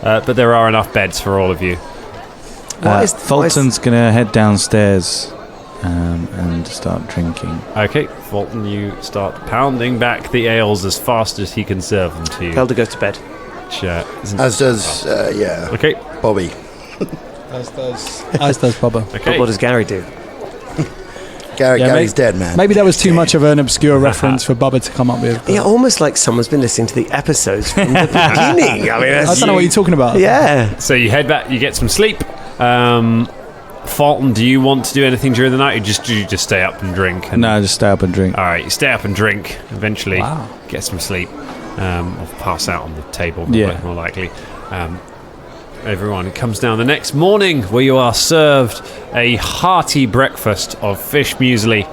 But there are enough beds for all of you. Fulton's going to head downstairs and start drinking. Okay, Fulton, you start pounding back the ales as fast as he can serve them to you. Felder goes to bed. As does, Okay. Bobby. As does Bubba. Okay. But what does Gary do? Gary's dead, man. Maybe that was too much of an obscure reference for Bubba to come up with. Yeah, almost like someone's been listening to the episodes from the beginning. I mean, I don't know what you're talking about. Yeah. So you head back, you get some sleep. Fulton, do you want to do anything during the night, or do you just stay up and drink? No, just stay up and drink. All right, you stay up and drink. Eventually, Wow. get some sleep. Or pass out on the table, more likely. Everyone comes down the next morning, where you are served a hearty breakfast of fish muesli.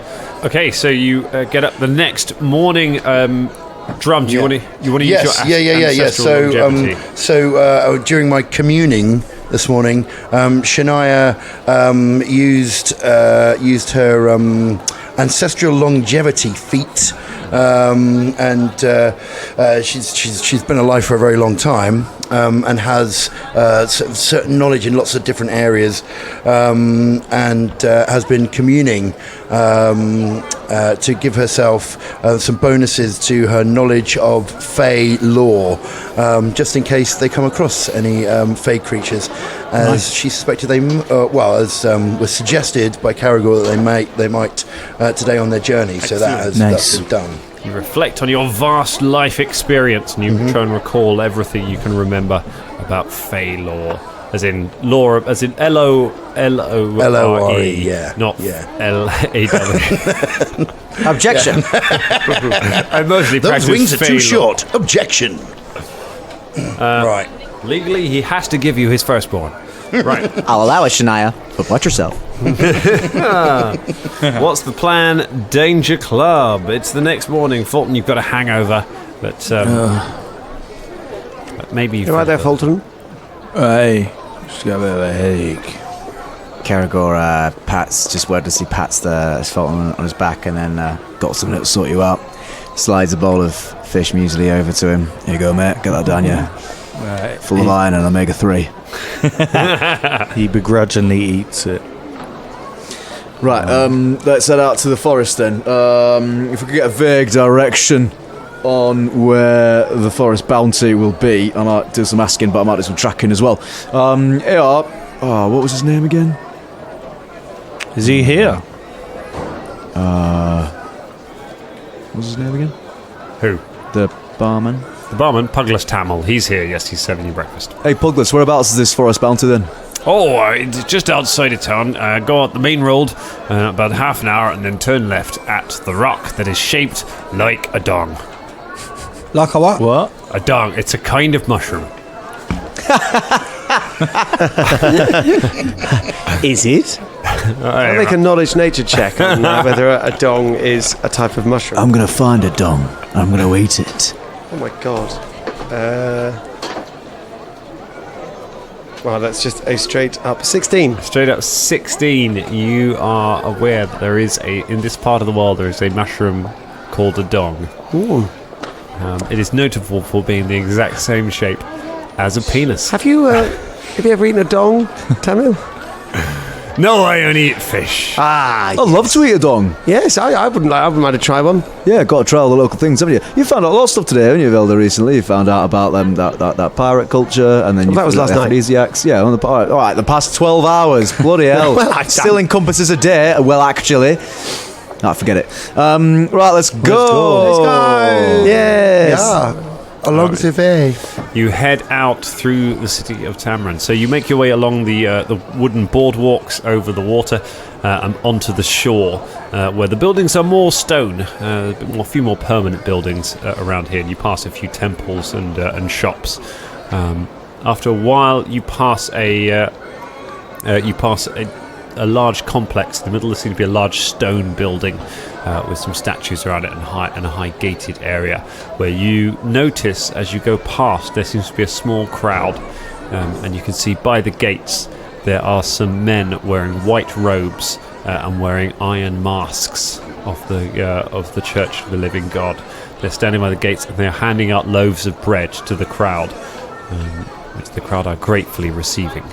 Okay, so you get up the next morning. Drum, do you want to use your ancestral longevity? So during my communing this morning, Shania used her ancestral longevity feat, and she's been alive for a very long time, and has certain knowledge in lots of different areas, and has been communing to give herself some bonuses to her knowledge of Fey lore, just in case they come across any Fey creatures, as she suspected they, as was suggested by Caragor that they might today on their journey. So that's been done. You reflect on your vast life experience, and you try and recall everything you can remember about Fey lore. As in lore, as in L-O-R-E, not L-A-W. Objection. I mostly Those wings are Fey too lore. short. Objection. Right. Legally, he has to give you his firstborn. Right. I'll allow it, Shania, but watch yourself. What's the plan, Danger Club? It's the next morning. Fulton, you've got a hangover, but maybe you... You right there, Fulton? Hey, just got a bit of a headache. Caragor pats the Fulton on his back, and then got something that'll sort you out. Slides a bowl of fish muesli over to him. Here you go, mate. Get that down, yeah. Full of iron and omega-3. He begrudgingly eats it. Right, let's head out to the forest then. If we could get a vague direction on where the forest bounty will be, I might do some asking, but I might do some tracking as well. What was his name again? Is he here? What was his name again? Who? The barman. The barman, Puglas Tamil. He's here. Yes, he's serving you breakfast. Hey, Puglas, whereabouts is this forest bounty then? Oh, it's just outside of town. Go out the main road about half an hour and then turn left at the rock that is shaped like a dong. Like a what? What? A dong. It's a kind of mushroom. Is it? I'll make a knowledge nature check on whether a dong is a type of mushroom. I'm going to find a dong. I'm going to eat it. Oh my god. Well, that's just a straight up 16. Straight up 16. You are aware that there is in this part of the world, there is a mushroom called a dong. Ooh. It is notable for being the exact same shape as a penis. Have you ever eaten a dong, Tamil? No, I only eat fish. I'd love to eat a dong. Yes, I wouldn't mind to try one. Yeah, got to try all the local things, haven't you? You found out a lot of stuff today, haven't you, Velda, recently? You found out about that pirate culture, and then that was last night. Aphrodisiacs. Yeah, on the pirate. All right, the past 12 hours. Bloody hell. Well, still encompasses a day. Well, actually. Forget it. Right, let's go. Let's go. Yes. Yeah. Along the way. You head out through the city of Tamran. So you make your way along the wooden boardwalks over the water and onto the shore, where the buildings are more stone, a few more permanent buildings around here. And you pass a few temples and shops. After a while, you pass a large complex. In the middle there seems to be a large stone building with some statues around it and a high gated area, where you notice as you go past there seems to be a small crowd, and you can see by the gates there are some men wearing white robes and wearing iron masks of the Church of the Living God. They're standing by the gates and they're handing out loaves of bread to the crowd, which the crowd are gratefully receiving.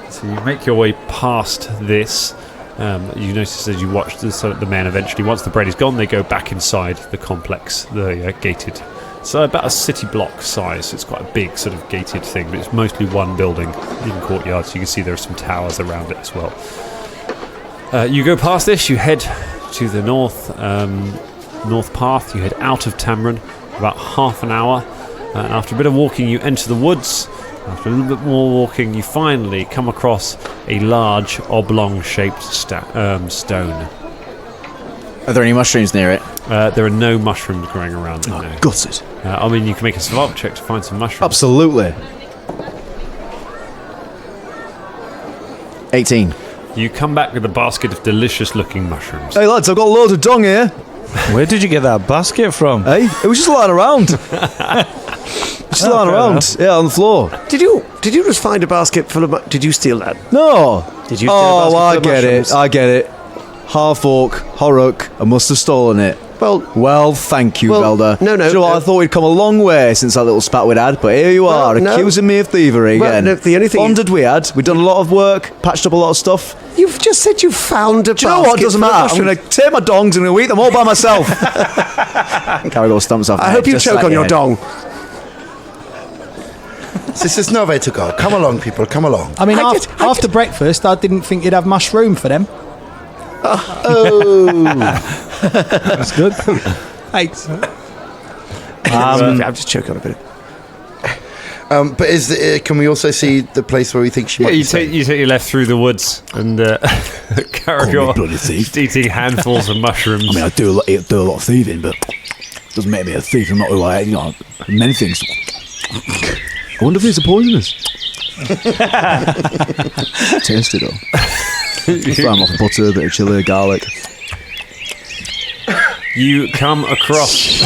So you make your way past this. You notice as you watch the men eventually, once the bread is gone, they go back inside the complex, the gated. So about a city block size. So it's quite a big sort of gated thing, but it's mostly one building in courtyard. So you can see there are some towers around it as well. You go past this. You head to the north path. You head out of Tamran about half an hour. And after a bit of walking, you enter the woods. After a little bit more walking, you finally come across a large oblong-shaped stone. Are there any mushrooms near it? There are no mushrooms growing around it. No. Got it. You can make a survival check to find some mushrooms. Absolutely. 18. You come back with a basket of delicious-looking mushrooms. Hey, lads, I've got loads of dong here. Where did you get that basket from? Hey, it was just lying around. Just lying around. Yeah, on the floor. Did you just find a basket full of... Did you steal that? No. Did you steal a basket full of mushrooms? I get it. Half orc, Horuk, I must have stolen it. Well, thank you, Velda. No. Do you know what? I thought we'd come a long way since that little spat we'd had, but here you are, accusing me of thievery again. No, the only thing... Bonded we had. We'd done a lot of work, patched up a lot of stuff. You've just said you found a Do you know what? It doesn't matter. I'm going to take my dongs and I'm going to eat them all by myself. Caragor stumps off. I hope you choke on your dong. This is no way to go. Come along, people. Come along. I mean, after breakfast, I didn't think you'd have mushroom for them. Oh. That's good. Thanks. I'm just choking on a bit. But can we also see the place where we think she might be? You take your left through the woods, and Caragor eating handfuls of mushrooms. I mean, I do a lot of thieving, but it doesn't make me a thief. I'm not who I am. Many things. I wonder if these are poisonous. Tasty though. Fry them off with butter, a bit of chili, garlic. You come across.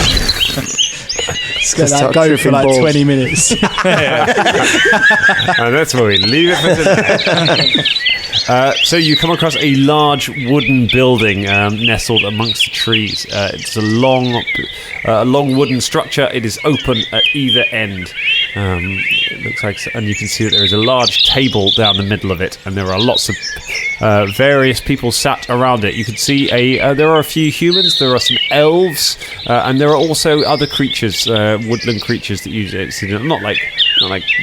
Let that go for like 20 minutes. And that's where we leave it for today. So you come across a large wooden building nestled amongst the trees. It's a long wooden structure. It is open at either end. It looks like, and you can see that there is a large table down the middle of it, and there are lots of various people sat around it. You can see there are a few humans, there are some elves, and there are also other creatures, woodland creatures that use it. So not like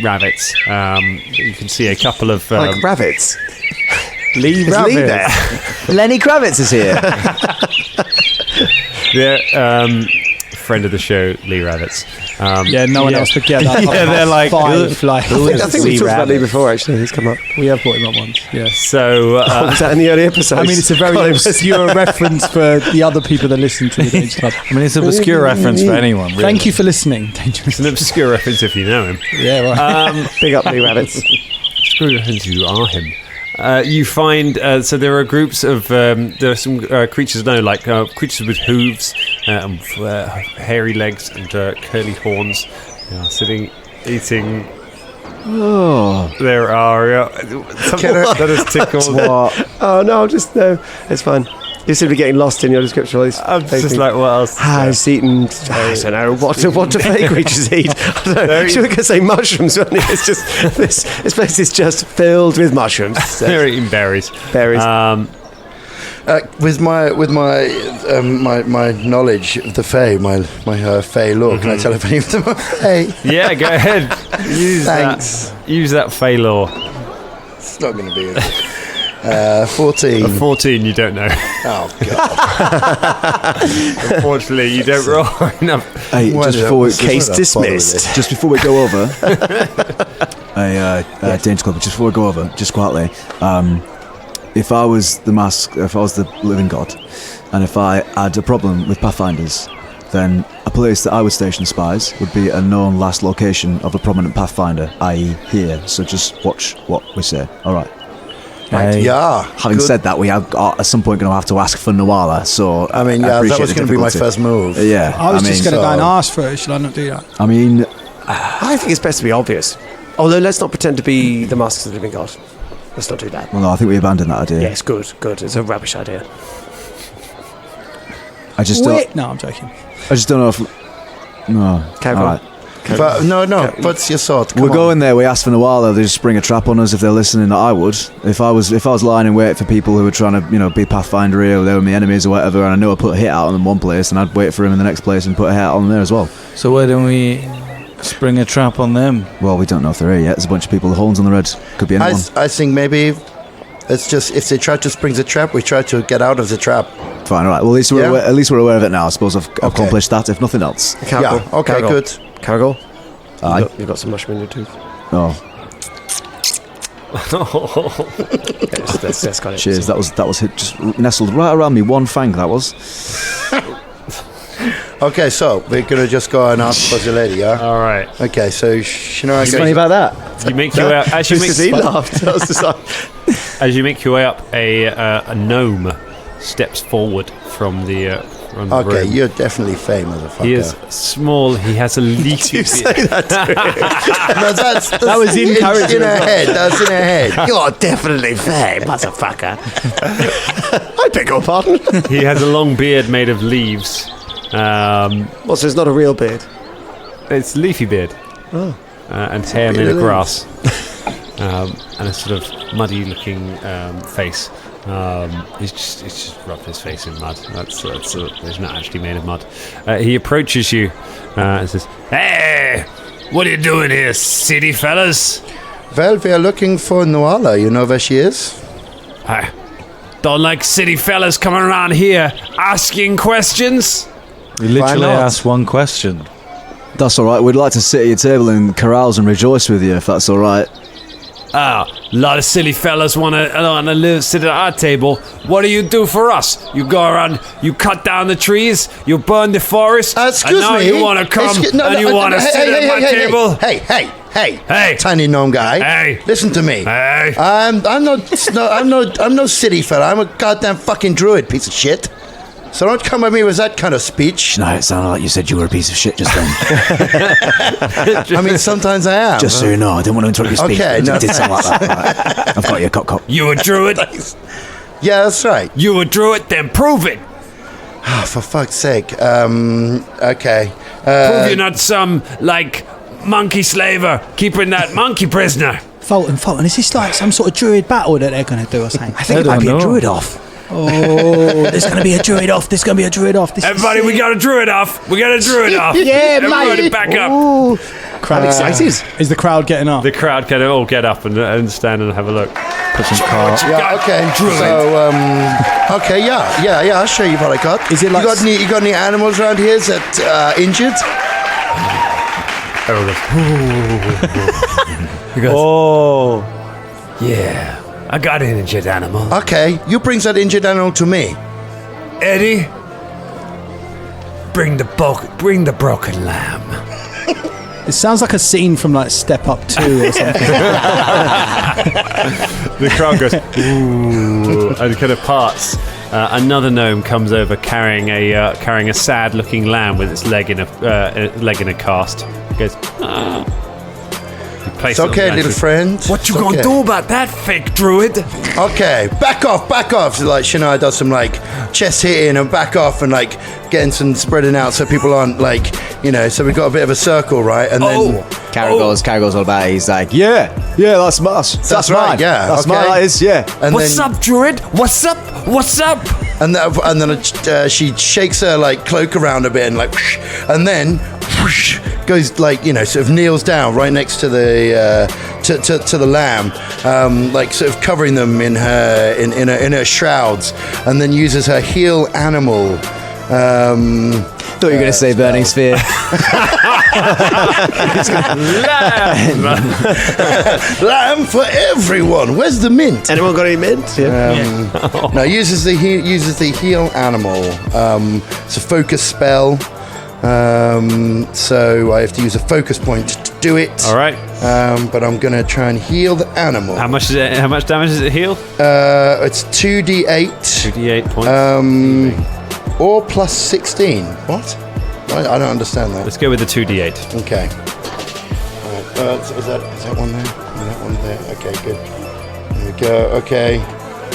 rabbits. You can see a couple of like rabbits. Lee there. Lenny Kravitz is here. Yeah, friend of the show, Lee Rabbits. No one else could get that. They're like five. I think we talked about Lee before. Actually, he's come up. We have brought him up once. Yeah. So was that in the early episodes? I mean, it's a very obscure reference for the other people that listen to the Dangerous Club. I mean, it's an obscure reference for anyone. Really. Thank you for listening. It's an obscure reference if you know him. Yeah, right. Big up, Lee Rabbits. Obscure reference if you are him. You find so there are groups of there are some creatures now, like creatures with hooves, and hairy legs and curly horns, sitting eating. Oh, there are that is tickled. Oh no, it's fine. You seem to be getting lost in your description of these. I'm just like, what else? Has eaten. I don't know what do fake creatures eat. I don't know. She was going to say mushrooms, wasn't it? It's just this place is just filled with mushrooms. So. They're eating berries. With my knowledge of the Fae, my Fae lore, can I tell if any of them are Fae? Yeah, go ahead. Use that Fae lore. It's not going to be 14. 14, you don't know. Oh, God. Unfortunately, you don't roll enough. Hey, case dismissed. Just before we go over, Dangerous Club, just before we go over, just quietly, if I was the living god, and if I had a problem with Pathfinders, then a place that I would station spies would be a known last location of a prominent Pathfinder, i.e. here. So just watch what we say. All right. Right. Yeah. Having said that, we are at some point going to have to ask for Nawala. So I mean, that was going to be my first move. Yeah. I was just going to go and ask for it. Should I not do that? I mean, I think it's best to be obvious. Although let's not pretend to be the Masters of the Living God. Let's not do that. Well, no, I think we abandoned that idea. Yes, good. It's a rubbish idea. I just don't. No, I'm joking. I just don't know if. No. Carry All on. right. But no. What's your sword? We're going there. We asked for Nawala. They just spring a trap on us if they're listening. That I would. If I was lying in wait for people who were trying to, be Pathfinder or they were my enemies or whatever, and I knew I put a hit out on them one place, and I'd wait for him in the next place and put a hit out on them there as well. So why don't we spring a trap on them? Well, we don't know if they're here yet. There's a bunch of people with horns on the red. Could be anyone. I think maybe it's just if they try to spring the trap, we try to get out of the trap. Fine. All right. Well, at least we're aware of it now. I suppose I've accomplished that, if nothing else. Yeah. Okay. Good. Caragor. Aye. You've got some mushroom in your tooth. Oh. That's got it. Cheers. That was hit, just nestled right around me. One fang. That was. Okay, so we're gonna just go and ask for the lady, yeah. All right. Okay, so Shania. What's funny about that? You make your way up. As you make your way up, a gnome steps forward from the room. Okay, you're definitely Fae, motherfucker. He is small. He has a leafy. You say that to him? No, that was encouraging. In her head. That's in her head. You're definitely Fae, motherfucker. I beg your pardon. He has a long beard made of leaves. So it's not a real beard? It's leafy beard. Oh. And hair made of grass. And a sort of muddy-looking face. He's just rubbed his face in mud. He's not actually made of mud. He approaches you and says, "Hey, what are you doing here, city fellas?" Well, we are looking for Nuala. You know where she is? I don't like city fellas coming around here asking questions. We literally asked one question. That's all right. We'd like to sit at your table and carouse and rejoice with you, if that's all right. A lot of silly fellas want to sit at our table. What do you do for us? You go around, you cut down the trees, you burn the forest, excuse and now me. you want to come you want to sit at my table? Hey, tiny gnome guy. Hey, listen to me. Hey, I'm no city fella. I'm a goddamn fucking druid, piece of shit. So don't come at me with that kind of speech. No, it sounded like you said you were a piece of shit just then. I mean, sometimes I am. Just so you know, I didn't want to interrupt your speech. Okay, it did sound like that. Right. I've got you, cop. You a druid? Yeah, that's right. You a druid? Then prove it. For fuck's sake. Okay. Prove you're not some, monkey slaver keeping that monkey prisoner. Fulton, is this like some sort of druid battle that they're going to do or something? I think it might be a druid off. Oh, there's going to be a druid off. Everybody, we got a druid off. Yeah, everybody mate. back up. Ooh. I'm excited. Is the crowd getting up? The crowd can all get up and stand and have a look. Put some cards. Yeah, okay. So, okay, yeah, I'll show you what I got. Is it like you got any animals around here that injured? Oh. Yeah, I got an injured animal. Okay, you bring that injured animal to me. Eddie, bring the broken lamb. It sounds like a scene from Step Up 2 or something. The crowd goes, ooh, and kind of parts. Another gnome comes over carrying a sad-looking lamb with its leg in a cast. He goes, It's okay, little friend. What you gonna do about that, fake druid? Okay, back off. So, Shania does some chest hitting and back off and getting some spreading out so people aren't so we've got a bit of a circle, right? And then Caragor's all about it. He's like, yeah, that's us. That's right, mine. yeah, That's okay. mine, that is, yeah. And What's up, druid? What's up? And then she shakes her cloak around a bit and then goes sort of kneels down right next to the to the lamb, sort of covering them in her shrouds, and then uses her heal animal. Thought you were going to say Burning Sphere. Lamb for everyone. Where's the mint? Anyone got any mint? No, uses the heal animal. It's a focus spell. So I have to use a focus point to do it. all right. But I'm gonna try and heal the animal. How much damage does it heal? It's 2d8. 2d8 points. Or plus 16. What? I don't understand that. Let's go with the 2d8. Okay. Alright, is that one there? And that one there? Okay, good. There we go. Okay.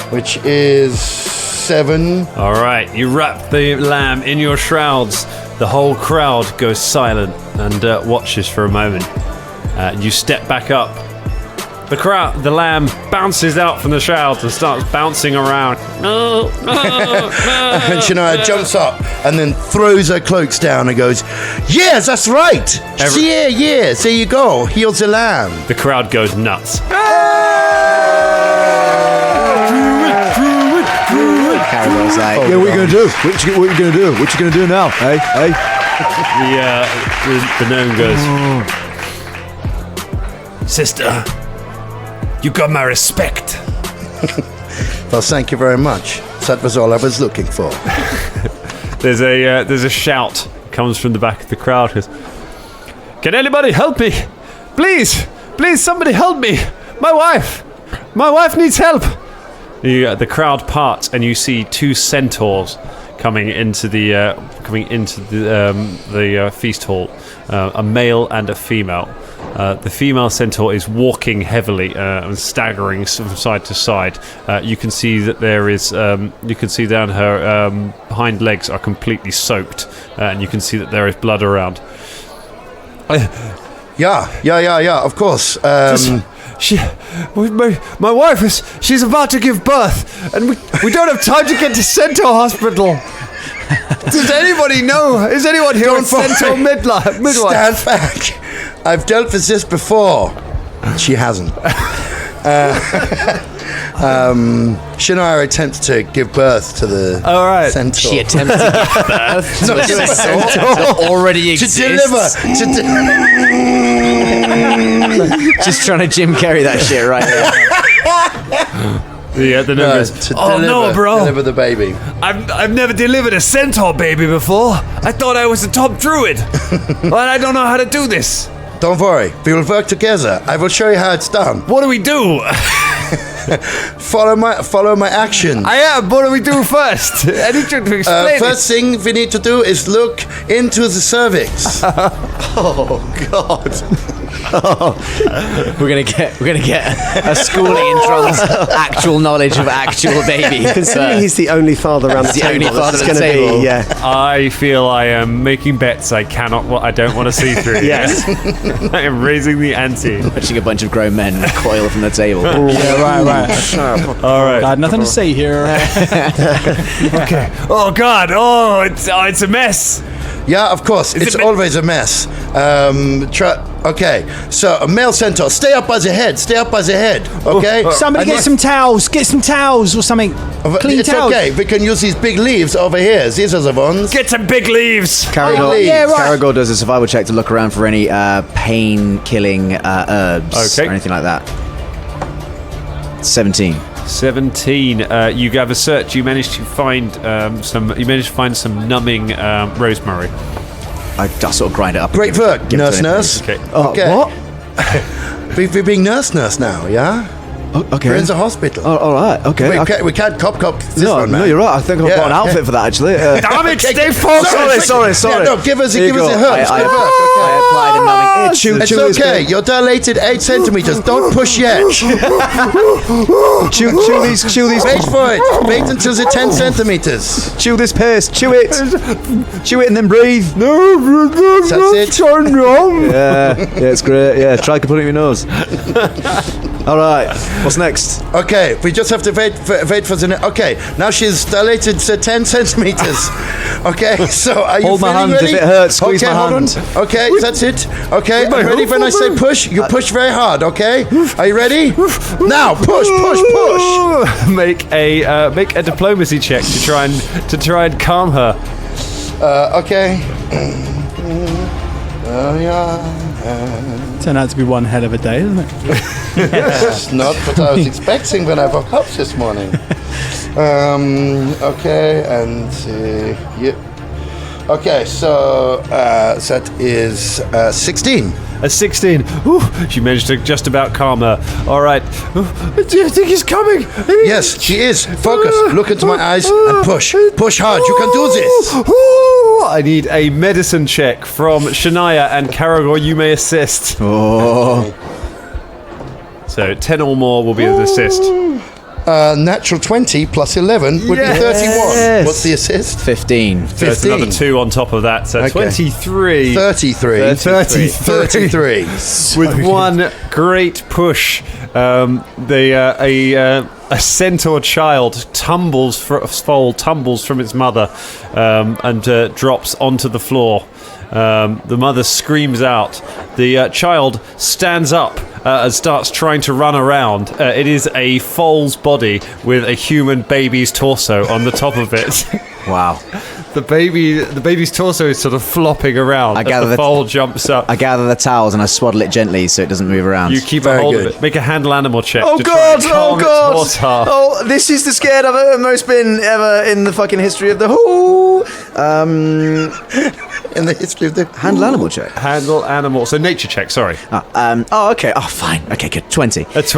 Which is 7. All right. You wrap the lamb in your shrouds. The whole crowd goes silent and watches for a moment. You step back up. The lamb bounces out from the shrouds and starts bouncing around. And Shania jumps up and then throws her cloaks down and goes, yes, that's right. Yeah, there you go. Heals the lamb. The crowd goes nuts. Caragor's like, Yeah, what are you going to do? What you going to do? What you going to do now? Hey? The gnome goes, Sister, you got my respect. Well, thank you very much. That was all I was looking for. there's a shout comes from the back of the crowd. Goes, can anybody help me? Please, somebody help me. My wife needs help. The crowd parts and you see two centaurs coming into the feast hall, a male and a female. The female centaur is walking heavily and staggering from side to side. You can see that there is. You can see down her hind legs are completely soaked, and you can see that there is blood around. Yeah. Of course. My wife she's about to give birth, and we don't have time to get to Centaur Hospital. Does anybody know? Is anyone here at Centaur Midwife? Stand back. I've dealt with this before. She hasn't. Shania attempts to give birth to the centaur. She attempts to give birth to a centaur that already exists. Just trying to Jim Carrey that shit right there. The numbers. No, bro! Deliver the baby. I've never delivered a centaur baby before. I thought I was the top druid, but I don't know how to do this. Don't worry, we will work together. I will show you how it's done. What do we do? Follow my actions. I am. What do we do first? I need you to explain First thing we need to do is look into the cervix. Oh God! We're gonna get a schooling in Tron's actual knowledge of actual baby. Considering he's the only father around the table. Yeah. I feel I am making bets I don't want to see through. Yes. I am raising the ante. Watching a bunch of grown men recoil from the table. Yeah, right. All right. God, nothing to say here. Okay. Oh God. Oh, it's a mess. Yeah, of course. It's always a mess. Okay, so a male centaur, stay up by the head. Okay. Somebody get some towels. Get some towels or something. Clean it's towels. Okay. We can use these big leaves over here. These are the ones. Get some big leaves. Caragor does a survival check to look around for any pain-killing herbs or anything like that. 17. You have a search. You managed to find some numbing rosemary. I sort of grind it up. Great work, nurse. Okay. Okay. What? We're being nurse now, yeah? Okay. We're in the hospital. All right. Okay. We can't cop this one, man. No, you're right. I think I've got an outfit for that actually. Damn it! Stay focused. Sorry. Yeah, no, give us a herbs. I applied a numbing. It's okay. You're dilated 8 centimeters. Don't push yet. Chew these. Wait for it. Wait until the 10 centimeters. Chew this paste. Chew it and then breathe. That's it. Yeah, it's great. Yeah, try to put it in your nose. All right. What's next? Okay, we just have to wait for the. Okay, now she's dilated to 10 centimeters. Okay, so are you hold my hand ready? If it hurts. Squeeze my hand. Okay, that's it. Okay, ready when I say push? You push very hard. Okay, are you ready? Now push. Make a diplomacy check to try and calm her. Okay. Turned out to be one hell of a day, isn't it? It's not what I was expecting when I woke up this morning. Okay, and yeah. Okay, so that is 16. A 16. Ooh, she managed to just about calm her. All right. Do you think he's coming? Yes, she is. Focus. Look into my eyes and push. Push hard. You can do this. I need a medicine check from Shania and Caragor. You may assist. Oh. So 10 or more will be an assist. Natural 20 plus 11 would be 31. What's the assist? 15. So that's another 2 on top of that. So Okay. 23. 33. 33. With one great push, a centaur child tumbles from its mother and drops onto the floor. The mother screams out. The child stands up and starts trying to run around. It is a foal's body with a human baby's torso on the top of it. Wow. The baby's torso is sort of flopping around. I gather the foal jumps up. I gather the towels and I swaddle it gently so it doesn't move around. You keep a hold of it. Make a handle animal check. Oh to God! try and calm Oh God! its horse heart. Oh, this is the scared I've most been ever in the fucking history of the whole. In the history of the Handle animal check. Handle animal. So nature check. Sorry. Okay. Oh, fine. Okay, good. 20. That's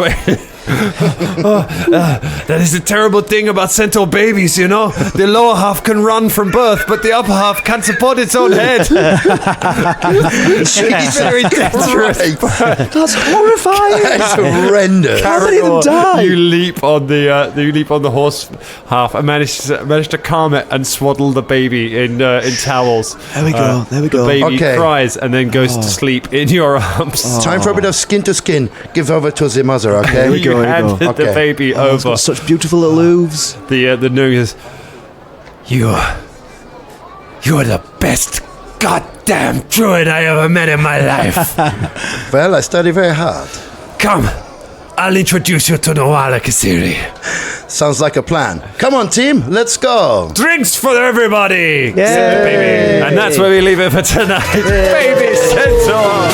That is the terrible thing about centaur babies, you know. The lower half can run from birth, but the upper half can't support its own head. It's very dangerous. That's horrifying. That's horrendous. How many of them die? You leap on the horse half and manage to calm it and swaddle the baby in towels. There we go. The baby cries and then goes to sleep in your arms. Time for a bit of skin to skin. Give over to the mother, okay? There we go. The baby It's over. got such beautiful little hooves. The nurse says, You're the best goddamn druid I ever met in my life. Well, I study very hard. Come, I'll introduce you to Noala Kasiri. Sounds like a plan. Come on, team, let's go. Drinks for everybody. baby. And that's where we leave it for tonight. Baby Centaur.